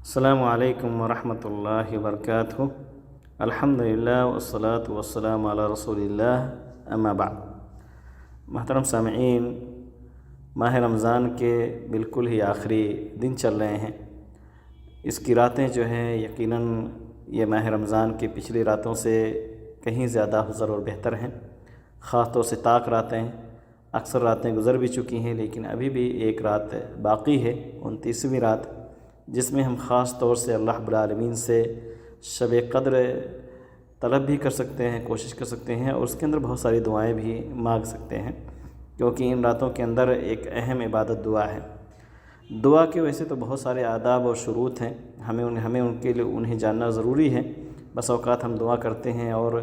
السلام علیکم ورحمۃ اللہ وبرکاتہ۔ الحمدللہ والصلاة والسلام علی رسول اللہ، اما بعد۔ محترم سامعین، ماہ رمضان کے بالکل ہی آخری دن چل رہے ہیں۔ اس کی راتیں جو ہیں یقیناً یہ ماہ رمضان کی پچھلی راتوں سے کہیں زیادہ افضل اور بہتر ہیں۔ خاص طور سے طاق راتیں، اکثر راتیں گزر بھی چکی ہیں، لیکن ابھی بھی ایک رات باقی ہے، 29ویں رات، جس میں ہم خاص طور سے اللہ رب العالمین سے شب قدر طلب بھی کر سکتے ہیں، کوشش کر سکتے ہیں، اور اس کے اندر بہت ساری دعائیں بھی مانگ سکتے ہیں، کیونکہ ان راتوں کے اندر ایک اہم عبادت دعا ہے۔ دعا کے ویسے تو بہت سارے آداب اور شروط ہیں، ہمیں ان کے لیے انہیں جاننا ضروری ہے۔ بس اوقات ہم دعا کرتے ہیں اور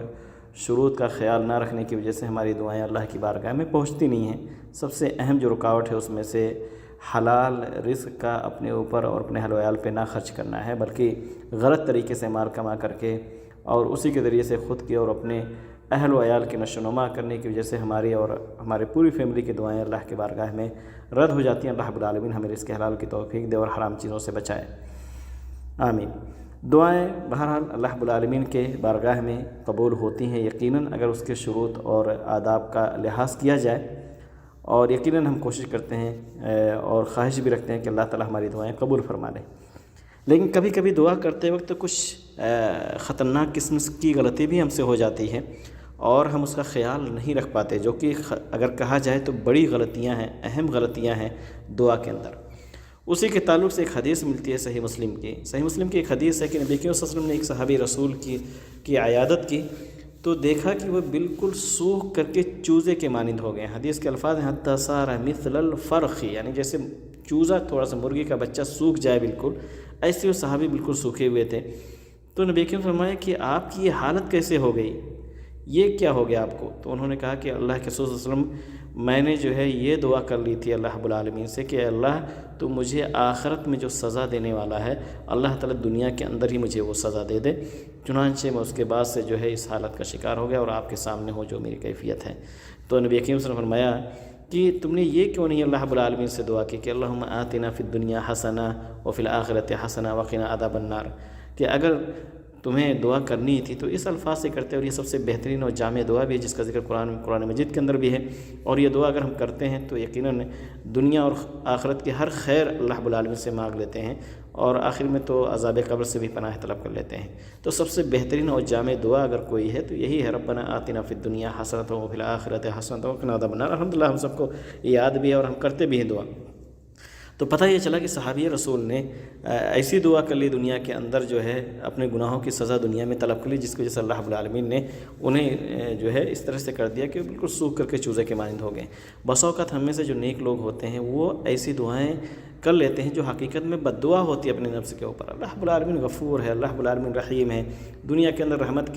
شروط کا خیال نہ رکھنے کی وجہ سے ہماری دعائیں اللہ کی بارگاہ میں پہنچتی نہیں ہیں۔ سب سے اہم جو رکاوٹ ہے اس میں سے حلال رزق کا اپنے اوپر اور اپنے اہل و عیال پہ نہ خرچ کرنا ہے، بلکہ غلط طریقے سے مال کما کر کے اور اسی کے ذریعے سے خود کی اور اپنے اہل و عیال کی نشو و نما کرنے کی وجہ سے ہماری اور ہمارے پوری فیملی کی دعائیں اللہ کے بارگاہ میں رد ہو جاتی ہیں۔ اللہ رب العالمین ہمیں رزق حلال کی توفیق دے اور حرام چیزوں سے بچائے، آمین۔ دعائیں بہرحال اللہ رب العالمین کے بارگاہ میں قبول ہوتی ہیں یقیناً اگر اس کے شروط اور آداب کا لحاظ کیا جائے، اور یقیناً ہم کوشش کرتے ہیں اور خواہش بھی رکھتے ہیں کہ اللہ تعالی ہماری دعائیں قبول فرما لے۔ لیکن کبھی کبھی دعا کرتے وقت کچھ خطرناک قسم کی غلطی بھی ہم سے ہو جاتی ہے اور ہم اس کا خیال نہیں رکھ پاتے، جو کہ اگر کہا جائے تو بڑی غلطیاں ہیں، اہم غلطیاں ہیں دعا کے اندر۔ اسی کے تعلق سے ایک حدیث ملتی ہے صحیح مسلم کی ایک حدیث ہے کہ نبی کریم صلی اللہ علیہ وسلم نے ایک صحابی رسول کی عیادت کی تو دیکھا کہ وہ بالکل سوکھ کر کے چوزے کے مانند ہو گئے۔ حدیث کے الفاظ ہیں حتی صار مثل الفرخ، یعنی جیسے چوزا تھوڑا سا مرغی کا بچہ سوکھ جائے بالکل، ایسے وہ صحابی بالکل سوکھے ہوئے تھے۔ تو نبی کریم نے فرمایا کہ آپ کی یہ حالت کیسے ہو گئی، یہ کیا ہو گیا آپ کو؟ تو انہوں نے کہا کہ اللہ کے رسول صلی اللہ علیہ وسلم، میں نے جو ہے یہ دعا کر لی تھی اللہ رب العالمین سے کہ اللہ تو مجھے آخرت میں جو سزا دینے والا ہے، اللہ تعالیٰ دنیا کے اندر ہی مجھے وہ سزا دے دے۔ چنانچہ میں اس کے بعد سے جو ہے اس حالت کا شکار ہو گیا اور آپ کے سامنے ہو جو میری کیفیت ہے۔ تو نبی کریم صلی اللہ علیہ وسلم نے فرمایا کہ تم نے یہ کیوں نہیں اللہ رب العالمین سے دعا کی کہ اللہم آتنا فی الدنیا حسنہ وفی الآخرۃ حسنہ وقنا عذاب النار، کہ اگر تمہیں دعا کرنی تھی تو اس الفاظ سے کرتے، اور یہ سب سے بہترین اور جامع دعا بھی ہے جس کا ذکر قرآن مجید کے اندر بھی ہے، اور یہ دعا اگر ہم کرتے ہیں تو یقیناً دنیا اور آخرت کی ہر خیر اللہ رب العالمین سے مانگ لیتے ہیں، اور آخر میں تو عذاب قبر سے بھی پناہ طلب کر لیتے ہیں۔ تو سب سے بہترین اور جامع دعا اگر کوئی ہے تو یہی ہے ربنا آتنا فی الدنیا حسنۃ وفی الآخرۃ حسنۃ وقنا عذاب النار۔ الحمدللہ ہم سب کو یاد بھی ہے اور ہم کرتے بھی ہیں دعا۔ تو پتہ یہ چلا کہ صحابی رسول نے ایسی دعا کر لی دنیا کے اندر جو ہے اپنے گناہوں کی سزا دنیا میں طلب کر لی، جس کی وجہ سے اللہ رب العالمین نے انہیں جو ہے اس طرح سے کر دیا کہ بالکل سوکھ کر کے چوزے کے مانند ہو گئے۔ بسا اوقات ہم میں سے جو نیک لوگ ہوتے ہیں وہ ایسی دعائیں کر لیتے ہیں جو حقیقت میں بد دعا ہوتی ہے اپنے نفس کے اوپر۔ اللہ رب العالمین غفور ہے، اللہ رب العالمین رحیم ہے، دنیا کے اندر رحمت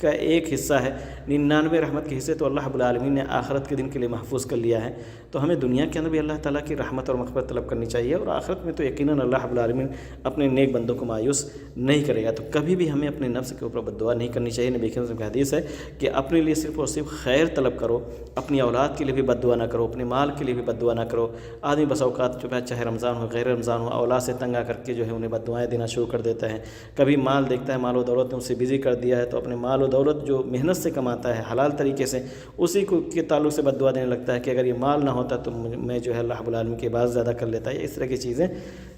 کا ایک حصہ ہے، 99 رحمت کے حصے تو اللہ رب العالمین نے آخرت کے دن کے لیے محفوظ کر لیا ہے۔ تو ہمیں دنیا کے اندر بھی اللہ تعالیٰ کی رحمت اور مغفرت طلب کرنی چاہیے، اور آخرت میں تو یقیناً اللہ رب العالمین اپنے نیک بندوں کو مایوس نہیں کرے گا۔ تو کبھی بھی ہمیں اپنے نفس کے اوپر بد دعا نہیں کرنی چاہیے۔ نبی کریم کی حدیث ہے کہ اپنے لیے صرف اور صرف خیر طلب کرو، اپنی اولاد کے لیے بھی بد دعا نہ کرو، اپنے مال کے لیے بھی بد دعا نہ کرو۔ آدمی بس اوقات جو ہے چاہے رمضان ہو غیر رمضان ہو، اولاد سے تنگ آ کر کے جو ہے انہیں بد دعائیں دینا شروع کر دیتا ہے۔ کبھی مال دیکھتا ہے، مال و دولت نے اسے بزی کر دیا ہے، تو اپنے مال و دولت جو محنت سے کماتا ہے حلال طریقے سے، اسی کو کے تعلق سے بد دعا دینے لگتا ہے کہ اگر یہ مال نہ ہوتا تو میں جو ہے اللہ رب العالمین کی عبادت زیادہ کر لیتا ہے، اس طرح کی چیزیں۔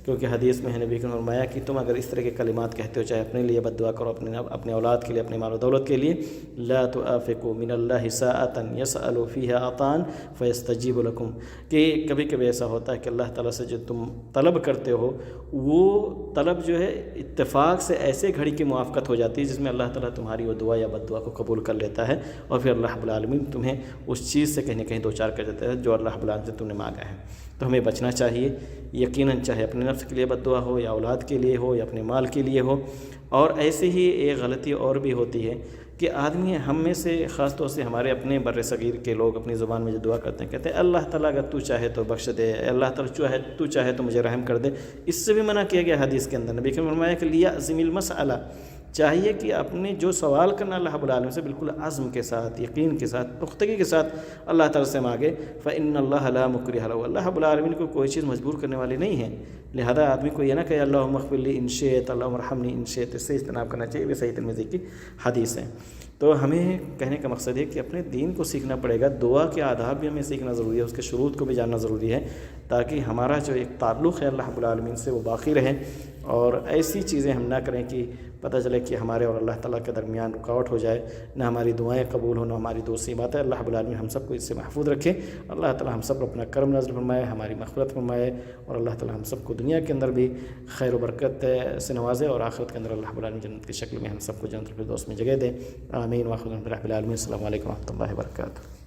کیونکہ حدیث میں ہے نبی نے فرمایا کہ تم اگر اس طرح کے کلمات کہتے ہو، چاہے اپنے لیے بد دعا کرو، اپنے اولاد کے لیے، اپنے مال و دولت کے لیے، لا تؤافقوا من اللہ ساعۃ یسأل فیہا عطاء فیستجیب لکم، کہ کبھی کبھی ایسا ہوتا ہے کہ اللہ تعالیٰ سے جو تم طلب کرتے ہو وہ طلب جو ہے اتفاق سے ایسے گھڑی کی موافقت ہو جاتی ہے جس میں اللہ تعالیٰ تمہاری وہ دعا یا بد دعا کو قبول کر لیتا ہے، اور پھر اللہ رب العالمین تمہیں اس چیز سے کہیں نہ کہیں دوچار کر دیتا ہے جو اللہ رب العالمین سے تم نے مانگا ہے۔ تو ہمیں بچنا چاہیے یقیناً، چاہے اپنے نفس کے لیے بد دعا ہو یا اولاد کے لیے ہو یا اپنے مال کے لیے ہو۔ اور ایسے ہی ایک غلطی اور بھی ہوتی ہے کہ آدمی ہم میں سے خاص طور سے ہمارے اپنے بر صغیر کے لوگ اپنی زبان میں جو دعا کرتے ہیں، کہتے ہیں اللہ تعالیٰ اگر تو چاہے تو بخش دے، اللہ تعالیٰ تو چاہے تو مجھے رحم کر دے۔ اس سے بھی منع کیا گیا حدیث کے اندر۔ نبی نے فرمایا کہ لیعزم المسألہ، چاہیے کہ اپنے جو سوال کرنا اللہ رب العالمین سے بالکل عزم کے ساتھ، یقین کے ساتھ، پختگی کے ساتھ اللہ تعالیٰ سے مانگے۔ فإن اللہ لا مکرہ لہ، اللہ رب العالمین کو کوئی چیز مجبور کرنے والی نہیں ہے، لہذا آدمی کو یہ نہ کہے اللہم اغفر لی ان شئت، اللہم ارحمنی ان شئت، اس سے اجتناب کرنا چاہیے۔ یہ صحیح ترمذی کی حدیث ہے۔ تو ہمیں کہنے کا مقصد ہے کہ اپنے دین کو سیکھنا پڑے گا، دعا کے آداب بھی ہمیں سیکھنا ضروری ہے، اس کے شروط کو بھی جاننا ضروری ہے، تاکہ ہمارا جو ایک تعلق ہے اللہ رب العالمین سے وہ باقی رہے، اور ایسی چیزیں ہم نہ کریں کہ پتہ چلے کہ ہمارے اور اللہ تعالیٰ کے درمیان رکاوٹ ہو جائے، نہ ہماری دعائیں قبول ہوں، نہ ہماری دوسری باتیں۔ اللہ رب العالمین ہم سب کو اس سے محفوظ رکھے، اللہ تعالیٰ ہم سب کو اپنا کرم نازل فرمائے، ہماری مغفرت فرمائے، اور اللہ تعالیٰ ہم سب کو دنیا کے اندر بھی خیر و برکت سے نوازے، اور آخرت کے اندر اللہ رب العالمین جنت کی شکل میں ہم سب کو جنت الفردوس میں جگہ دے۔ آمین۔ وآخر دعوانا الحمد للہ رب العالمین۔ السلام علیکم و رحمۃ اللہ وبرکاتہ۔